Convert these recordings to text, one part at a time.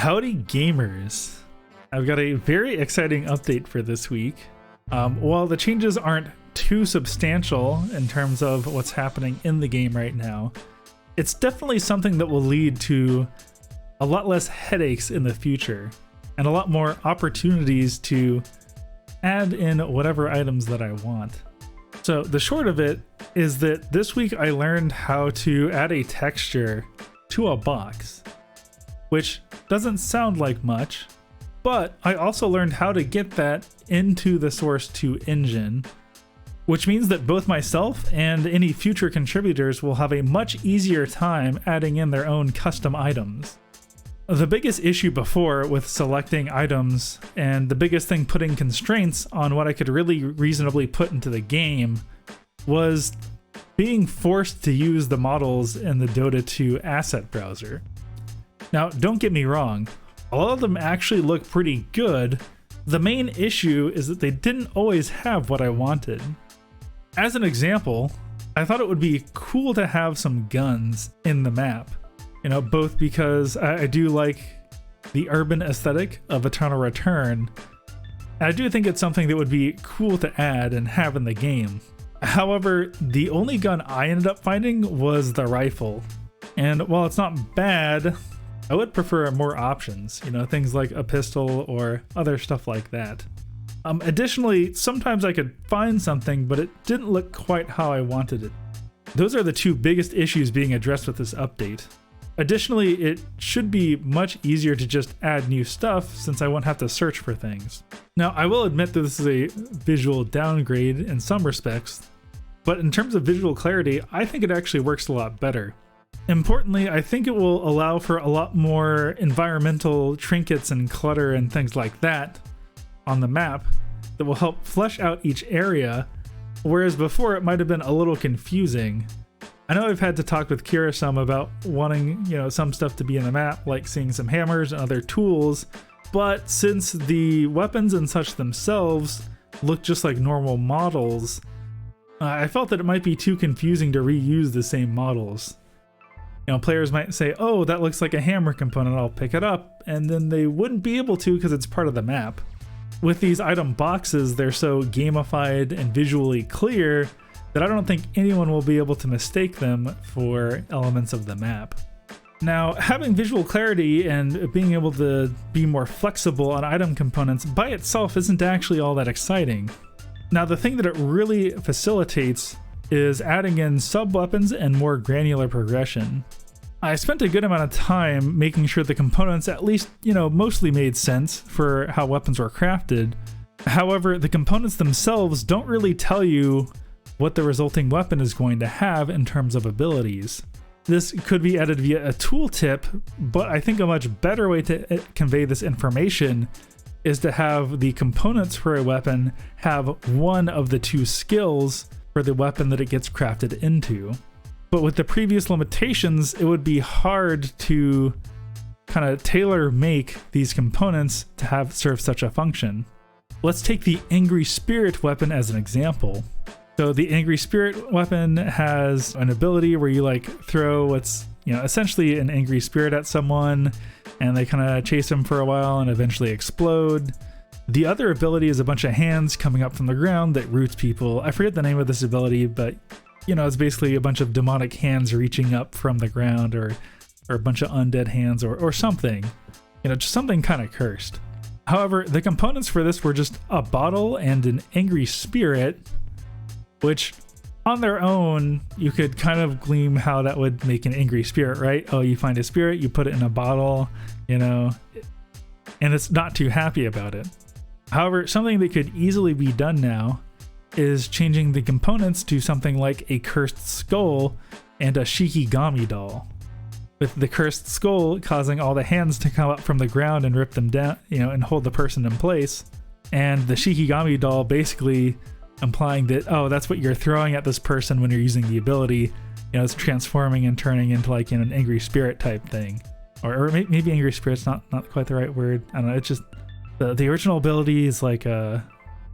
Howdy gamers! I've got a very exciting update for this week. While the changes aren't too substantial in terms of what's happening in the game right now, it's definitely something that will lead to a lot less headaches in the future and a lot more opportunities to add in whatever items that I want. So the short of it is that this week I learned how to add a texture to a box, which doesn't sound like much, but I also learned how to get that into the Source 2 engine, which means that both myself and any future contributors will have a much easier time adding in their own custom items. The biggest issue before with selecting items, and the biggest thing putting constraints on what I could really reasonably put into the game, was being forced to use the models in the Dota 2 asset browser. Now, don't get me wrong, a lot of them actually look pretty good. The main issue is that they didn't always have what I wanted. As an example, I thought it would be cool to have some guns in the map. You know, both because I do like the urban aesthetic of Eternal Return, and I do think it's something that would be cool to add and have in the game. However, the only gun I ended up finding was the rifle. And while it's not bad, I would prefer more options, you know, things like a pistol or other stuff like that. Additionally, sometimes I could find something, but it didn't look quite how I wanted it. Those are the two biggest issues being addressed with this update. Additionally, it should be much easier to just add new stuff since I won't have to search for things. Now, I will admit that this is a visual downgrade in some respects, but in terms of visual clarity, I think it actually works a lot better. Importantly, I think it will allow for a lot more environmental trinkets and clutter and things like that on the map that will help flesh out each area, whereas before it might have been a little confusing. I know I've had to talk with Kira some about wanting, you know, some stuff to be in the map, like seeing some hammers and other tools, but since the weapons and such themselves look just like normal models, I felt that it might be too confusing to reuse the same models. You know, players might say, oh, that looks like a hammer component, I'll pick it up, and then they wouldn't be able to because it's part of the map. With these item boxes, they're so gamified and visually clear that I don't think anyone will be able to mistake them for elements of the map. Now, having visual clarity and being able to be more flexible on item components by itself isn't actually all that exciting. Now, the thing that it really facilitates is adding in sub-weapons and more granular progression. I spent a good amount of time making sure the components at least, you know, mostly made sense for how weapons were crafted. However, the components themselves don't really tell you what the resulting weapon is going to have in terms of abilities. This could be added via a tooltip, but I think a much better way to convey this information is to have the components for a weapon have one of the two skills for the weapon that it gets crafted into. But with the previous limitations, it would be hard to kind of tailor make these components to have serve such a function. Let's take the Angry Spirit weapon as an example. So the Angry Spirit weapon has an ability where you like throw what's, you know, essentially an angry spirit at someone, and they kind of chase them for a while and eventually explode. The other ability is a bunch of hands coming up from the ground that roots people. I forget the name of this ability, but you know, it's basically a bunch of demonic hands reaching up from the ground, or a bunch of undead hands, or something. You know, just something kind of cursed. However, the components for this were just a bottle and an angry spirit, which on their own, you could kind of glean how that would make an angry spirit, right? Oh, you find a spirit, you put it in a bottle, you know, and it's not too happy about it. However, something that could easily be done now is changing the components to something like a cursed skull and a Shikigami doll, with the cursed skull causing all the hands to come up from the ground and rip them down, you know, and hold the person in place, and the Shikigami doll basically implying that, oh, that's what you're throwing at this person when you're using the ability. You know, it's transforming and turning into like an angry spirit type thing, or maybe angry spirit's not quite the right word. I don't know. It's just the original ability is like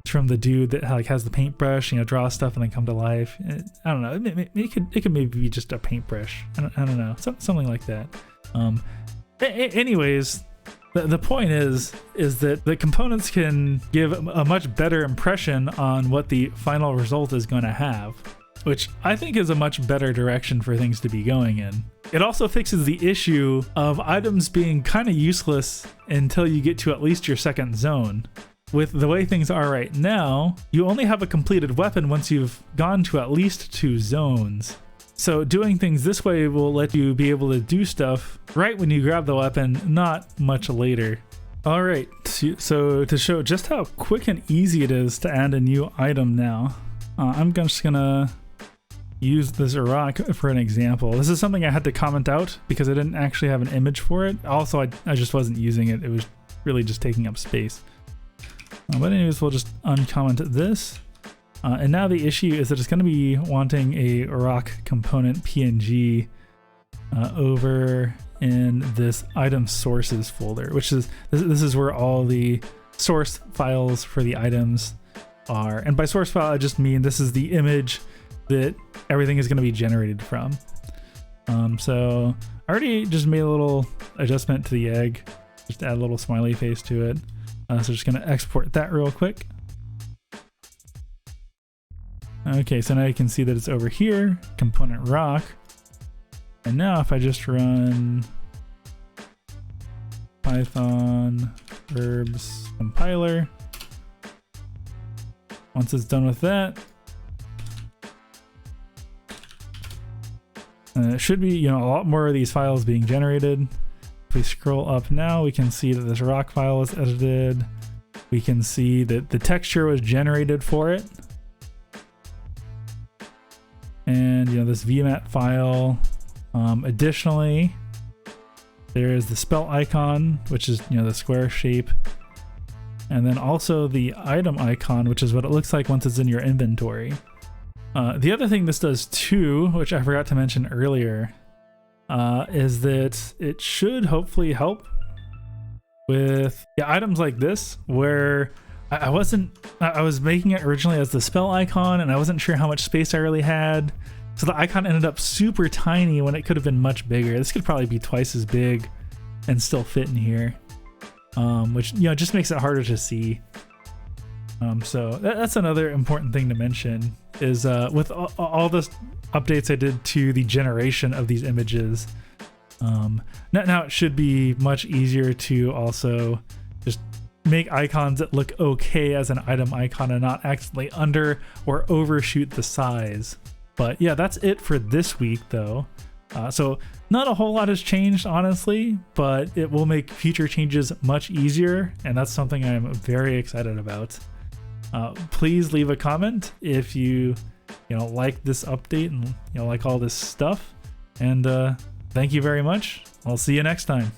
from the dude that like has the paintbrush, you know, draw stuff and then come to life. I don't know. It could maybe be just a paintbrush. I don't know. Something like that. Anyways, The point is that the components can give a much better impression on what the final result is going to have, which I think is a much better direction for things to be going in. It also fixes the issue of items being kind of useless until you get to at least your second zone. With the way things are right now, you only have a completed weapon once you've gone to at least 2 zones. So doing things this way will let you be able to do stuff right when you grab the weapon, not much later. Alright, so to show just how quick and easy it is to add a new item now, I'm just gonna use this rock for an example. This is something I had to comment out because I didn't actually have an image for it. Also, I just wasn't using it. It was really just taking up space. But anyways, we'll just uncomment this. And now the issue is that it's going to be wanting a rock component PNG over in this item sources folder, which is this is where all the source files for the items are. And by source file, I just mean this is the image that everything is going to be generated from. So I already just made a little adjustment to the egg, just add a little smiley face to it. So just going to export that real quick. Okay, so now you can see that it's over here, component rock. And now if I just run Python Erbs compiler, once it's done with that, it should be, a lot more of these files being generated. If we scroll up now, we can see that this rock file was edited. We can see that the texture was generated for it. And this VMAT file. Additionally, there is the spell icon, which is the square shape, and then also the item icon, which is what it looks like once it's in your inventory. The other thing this does too, which I forgot to mention earlier, is that it should hopefully help with items like this, where I was making it originally as the spell icon and I wasn't sure how much space I really had. So the icon ended up super tiny when it could have been much bigger. This could probably be twice as big and still fit in here, which just makes it harder to see. So that's another important thing to mention is with all the updates I did to the generation of these images, now it should be much easier to also just make icons that look okay as an item icon and not accidentally under or overshoot the size. But yeah, that's it for this week though. So not a whole lot has changed, honestly, but it will make future changes much easier, and that's something I'm very excited about. Please leave a comment if you like this update and like all this stuff. And thank you very much. I'll see you next time.